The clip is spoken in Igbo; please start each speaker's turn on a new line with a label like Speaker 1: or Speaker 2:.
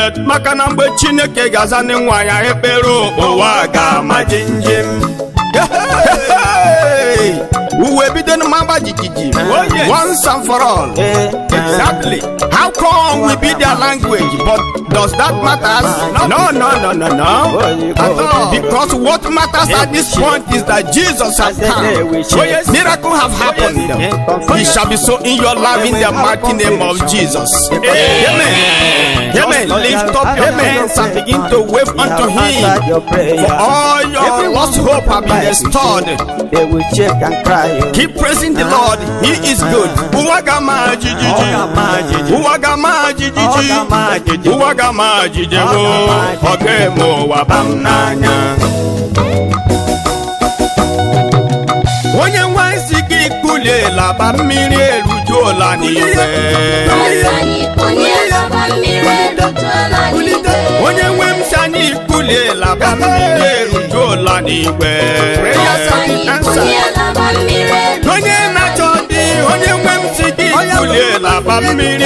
Speaker 1: earth. Makana mgbe Chineke gaza n'nwa ya ekpere ụwa ga-ama jinjim. Uwe bido n'magba jijiji. Once and for all. Exactly. How come we be their language, but does that matter? No. Because what matters at this point is that Jesus has come. Miracle have happened. It shall be so in your life in the mighty name of Jesus. Amen. Amen. Lift up your hands and begin to wave unto Him. For all your lost hope have been restored.
Speaker 2: They will check and cry.
Speaker 1: Keep praising the Lord. He is good. Uwagama jijiji. Uwagama jijiji. Uwagama jijiji. Ogemo wabamnanya. Onye nwansi gị kulela ba mmiri erujuola n'igwe. Onye nwe m sani kulela ba mmiri erujuola n'igwe. Onye na-achọ dị onye nwe m si gị kulela ba mmiri